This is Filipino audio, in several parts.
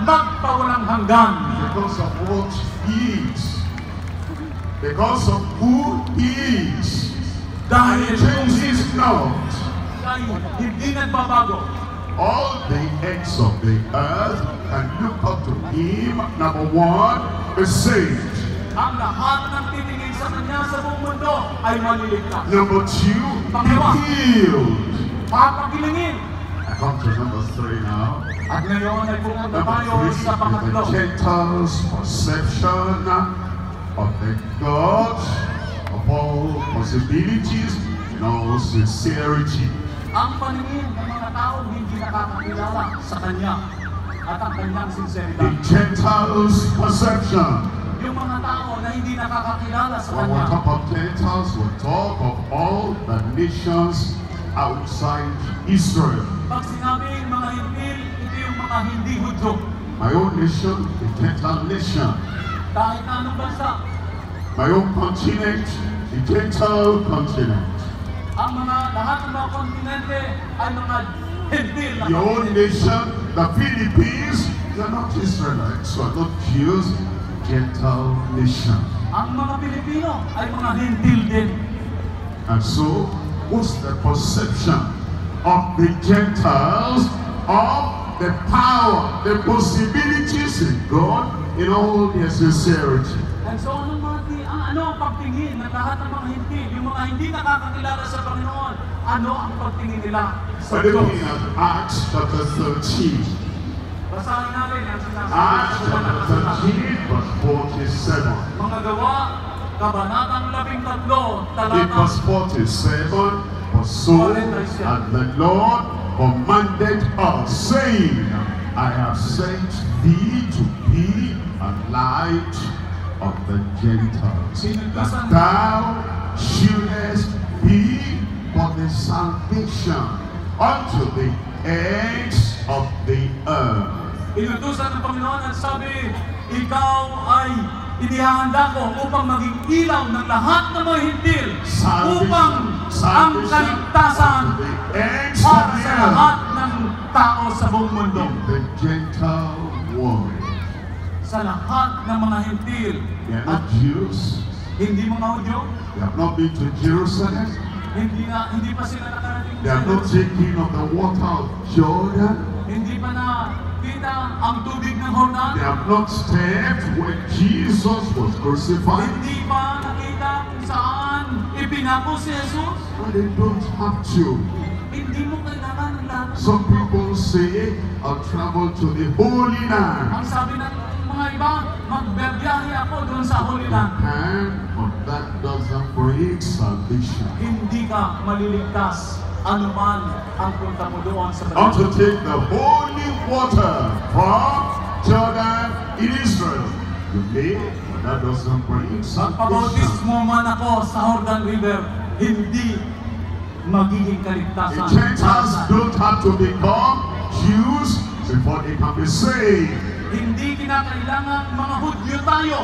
magpawalang hanggan. Because of what he is. Because of who he is. Dahil And he changes not. hindi nagbabago. All the ends of the earth can look up to him. Number one, is saved. Ang lahat ng titingin sa kanya sa buong mundo ay maliligtas. Number two, Pangalawa, healed. papagilingin. I come to number three now. At ngayon ay pumunta Number tayo three sa is pangatlo. the Gentiles' perception of the God of all possibilities and all sincerity. Ang paningin ng mga taong hindi nakakakilala sa kanya at ang kanyang The sinseridad. Gentiles' perception. Yung mga tao na hindi nakakakilala sa When we kanya. talk of Gentiles, we talk of all the nations outside Israel. Pag sinabing mga hintil, ito yung mga hindi Hudyo. My own nation, the Gentile nation. Kahit na anong bansa, My own continent, the Gentile continent. ang mga lahat ng mga kontinente ay mga hintil na Your own kontinente. nation, the Philippines, they are not Israelites, so are not Jews, Gentile nation. Ang mga Pilipino ay mga hintil din. And so, what's the perception of the Gentiles of the power, the possibilities in God in all their sincerity? And so ano ang pagtingin ng lahat ng mga hintil, yung mga hindi nakakakilala sa Panginoon, ano ang pagtingin nila sa We're Diyos? looking at Acts chapter 13. Basahin natin ang sinasabi Acts ng chapter 13, verse 47. Mga Gawa, Kabanatang 13, In talata verse 47, for so and the Lord commanded us, saying, I have sent thee to be a light of the Gentiles, that thou shouldest be for the salvation unto the ends of the earth. Inutusan ng Panginoon at sabi, ikaw ay inihahanda ko upang maging ilaw ng lahat ng mga hintil upang ang kaligtasan para sa lahat ng tao sa buong mundo. In the Gentile world. Sa lahat ng mga hintil They are at not Jews. hindi mga Hudyo, They have not been to Jerusalem. hindi pa sila nakarating They sa have not taken of the water of Jordan. hindi pa nakita ang tubig ng Jordan, They have not stepped where Jesus was crucified. hindi pa nakita kung saan ipinako si Jesus. But they don't have to. Hindi mo kailangan ng lahat. Some people say, I'll travel to the Holy Land. Ang sabi ng mga iba, magbibiyahe ako doon sa Holy Land. But that doesn't bring salvation. Hindi ka maliligtas anuman ang punta mo doon sa Not to Panginoon. take the holy water from Jordan in Israel. You may, but that doesn't bring Magpabautis salvation. mo man ako sa Jordan River, hindi magiging The kaligtasan. Gentiles don't have to become Jews before they can be saved. Hindi kinakailangan mga Hudyo tayo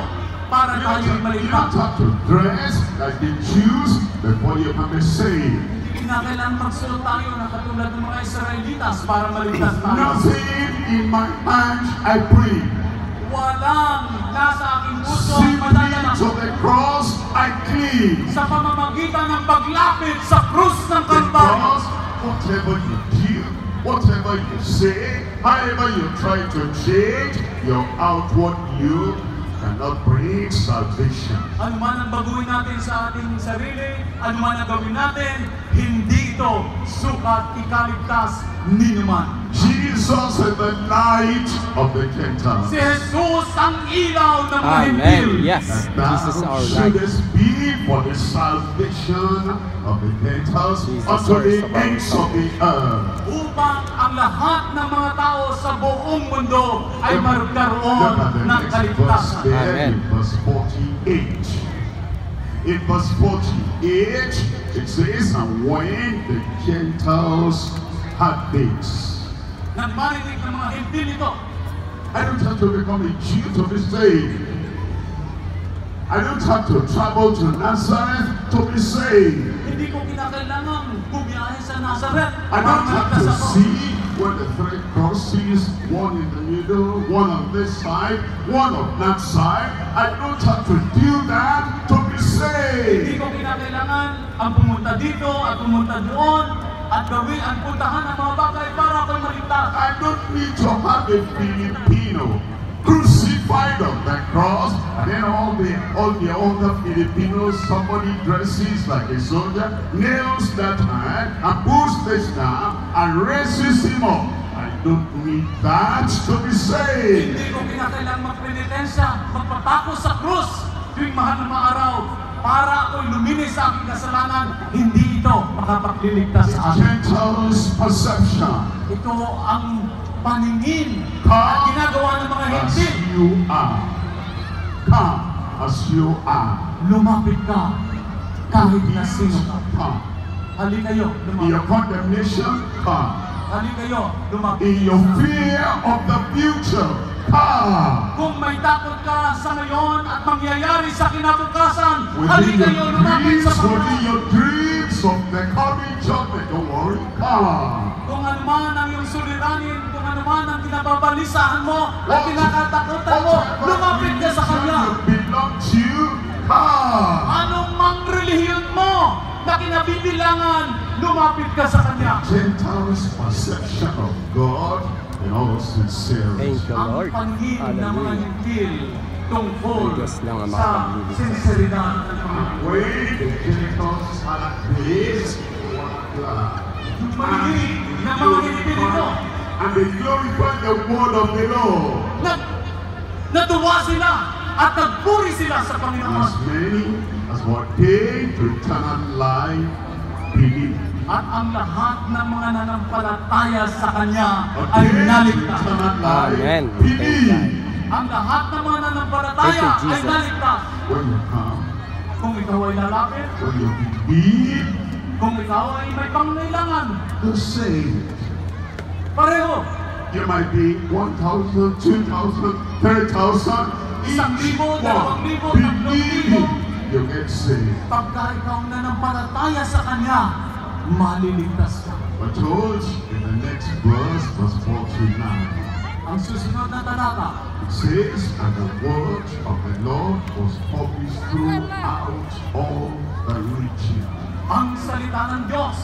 para You tayo don't maligtas. have to dress like the Jews before you can be saved. Hindi kinakailangan magsuot tayo na katulad ng mga Israelitas para maligtas tayo. Nothing in my hands I bring. Walang nasa aking puso ang Simply madadala. to the cross I cling. Sa pamamagitan ng paglapit sa krus ng Kalbaryo. Because whatever you do, whatever you say, however you try to change your outward you cannot bring salvation. Ano man ang baguhin natin sa ating sarili, ano man ang gawin natin, hindi ito sukat ikaligtas ni naman. Jesus is the light of the Gentiles. Si Jesus ang ilaw ng mga hintil. Amen. Yes, And thou Jesus our light. shouldest be for the salvation of the Gentiles Jesus unto our the survivor. ends of the earth. Upang ang lahat ng mga tao sa buong mundo ay magkaroon Look at the ng next verse kaligtasan. there Amen. in verse 48. In verse 48, it says, and when the Gentiles had this, Nang marinig ng mga hintil ito, I don't have to become a Jew to be saved. I don't have to travel to Nazareth to be saved. hindi ko kinakailangan bumiyahe sa Nazareth I para don't have maligtas to ako. see when the three crosses, one in the middle, one on this side, one on that side. I don't have to do that to be saved. Hindi ko kinakailangan ang pumunta dito at pumunta doon at gawin ang puntahan ng mga bagay para ako'y maligtas. I don't need to have a Filipino crucified on the cross, and then all the other Filipinos, somebody dresses like a soldier, nails that hand and puts this down and raises him up. I don't need that to be saved. Hindi ko kinakailangan magpenitensya, magpatako sa krus tuwing mahal na araw para ako'y luminis sa aking kasalanan. Hindi ito makapagliligtas sa akin. Gentiles' perception. Ito ang paningin at ginagawa ng mga As hentil. you are. Come as you are. Lumapit ka kahit na sino ka. Come. Hali kayo, In your lumapit. condemnation, come. Hali kayo, lumapit. In your fear of the future, come. Kung may takot ka sa ngayon at mangyayari sa kinabukasan, hali Within kayo, lumapit sa Panginoon. your dreams of the coming judgment, don't worry, come. Kung ano man ang iyong suliranin, kung ano man ang kinababalisahan mo at kinakatakutan mo, lumapit ka sa Kanya. Belong to, come. Anong mang relihiyon mo na kinabibilangan, lumapit ka sa Kanya. Gentiles' perception of God in all sincerity. Thank you, Ang Lord. paningin ng mga Hallelujah. hintil tungkol Ang Diyos lang ang sa makapagliligtas. sinseridad ng Panginoon. When the Gentiles are this, Yung paningin ng mga hintil ito, and they glorify the word of the Lord. natuwa sila at nagpuri sila sa Panginoon. As many as were ordained to eternal life believe. At ang lahat ng mga nanampalataya sa Kanya ay Ordained to naligtas. eternal life Amen. believe. Ang lahat ng mga nanampalataya Thank you, ay Jesus. naligtas. When you come, Kung ikaw ay lalapit, when you believe, kung ikaw ay may pangangailangan, you're saved. pareho. You might be 1,000, 2,000, 3,000. Each 1,000, one 2,000, believe, you get saved. Pagka ikaw nanampalataya sa Kanya, maliligtas ka. We're told in the next verse, verse 49, Ang susunod na talata, it says, and the word of the Lord was published throughout all the region. ang salita ng Diyos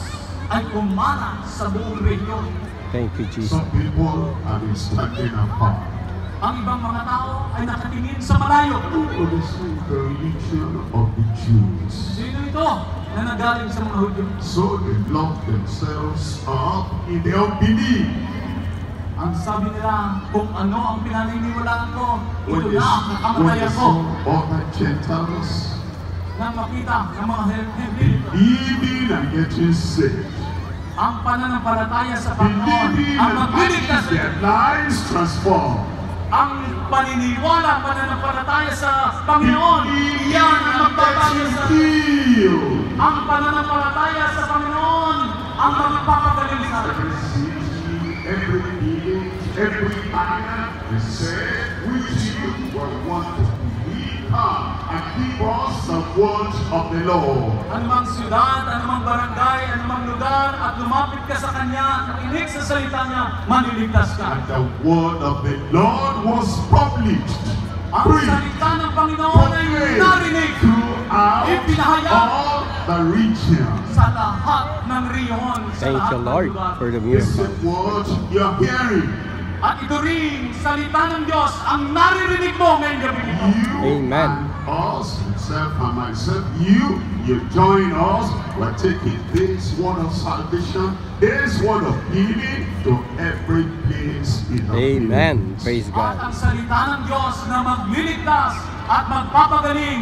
ay kumalat sa buong rehiyon. Thank you, Jesus. Some people have been standing apart. Ang ibang mga tao ay nakatingin sa malayo. For the same religion of the Jews. Sino ito na nagaling sa mga Hudyo? So they locked themselves up in their unbelief. Ang sabi nila, kung ano ang pinaniniwalaan ko, When ito they, na ang when kakamatayan they ko. saw other Gentiles Nang makita ng mga hentil, believing and getting saved, ang pananampalataya sa Panginoon, believing ang and magliligtas, having their lives transformed, ang paniniwala, pananampalataya sa Panginoon, iyan ang magbabago sa healed. ang pananampalataya sa Panginoon, ang magpapagaling sa Every city, every village, every island, they said, which you were one to believe and give us the word of the Lord. anumang siyudad, anumang barangay, anumang lugar, at lumapit ka sa Kanya, nakinig sa salita Niya, maliligtas ka. And the word of the Lord was published, Ang preached, salita ng Panginoon ay narinig throughout all the region. sa lahat ng riyon, sa Thank lahat you, ng Lord, lugar. for the This is miracle. the word you're hearing. At ito rin, salita ng Diyos, ang naririnig mo ngayong gabi ito. You Amen. and us, myself and myself, you join us. We're taking this word of salvation, this word of healing to every place in the Amen. place. Praise At God. ang salita ng Diyos na magliligtas at magpapagaling,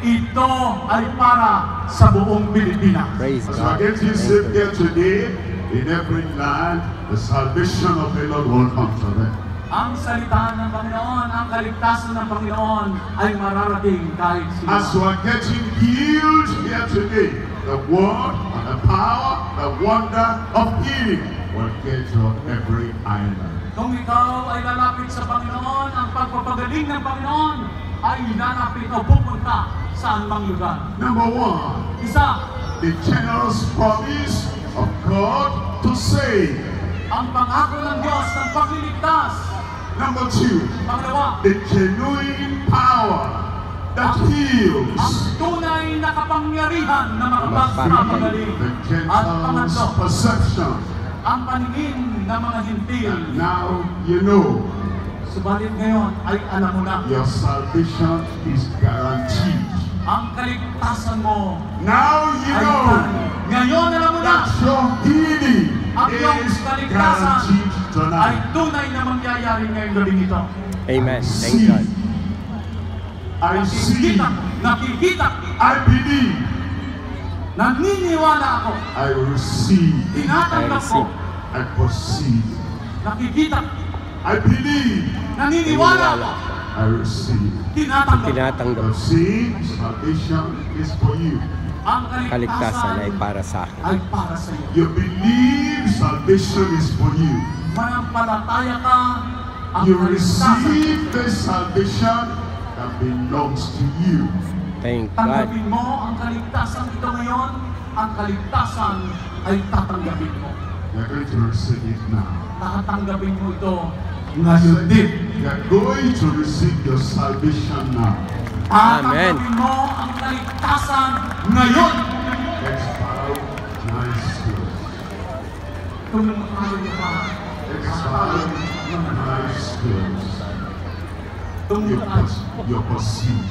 ito ay para sa buong Pilipinas. Praise As God. we're getting Thank saved you. here today, in every land, the salvation of the Lord will come to them. Ang salita ng Panginoon, ang kaligtasan ng Panginoon ay mararating kahit As sino. we're getting healed here today, the word and the power, the wonder of healing will get to every island. Kung ikaw ay lalapit sa Panginoon, ang pagpapagaling ng Panginoon ay lalapit o pupunta sa anumang lugar. Number one, Isa, the generous promise of God to save. Ang pangako ng Diyos ng pagliligtas. Number 2, Pangalawa, the genuine power that heals. ang tunay na kapangyarihan na makapagpapagaling. The At Gentiles' pangatlo, perception. ang paningin ng mga hintil. And now you know Subalit ngayon ay alam mo na, your salvation is guaranteed. ang kaligtasan mo Now you ay know ngayon alam mo na, that your healing ang iyong is kaligtasan guaranteed ay tonight. tunay na mangyayari ngayong gabing ito. Amen. Thank See, God. I see, Nakikita, I believe, naniniwala ako, I receive, tinatanggap ko, I perceive, nakikita, I believe, naniniwala ako, I receive. tinatanggap ko. Tinatanggap. The same salvation is for you. Ang Kaligtasan ay para sa akin. ay para sa iyo. You believe salvation is for you. Manampalataya ka, ang You kaligtasan, receive the salvation that belongs to you. Thank God. tanggapin mo ang kaligtasan ito ngayon, ang kaligtasan ay tatanggapin mo. You're going to receive it now. Tatanggapin mo ito ngayon din. You're going to receive your salvation now. Amen. Tatanggapin mo ang kaligtasan ngayon. Let's bow nice close. Tumutalo ka. Let's bow nice close. You Tumutalo. perceive. You perceive.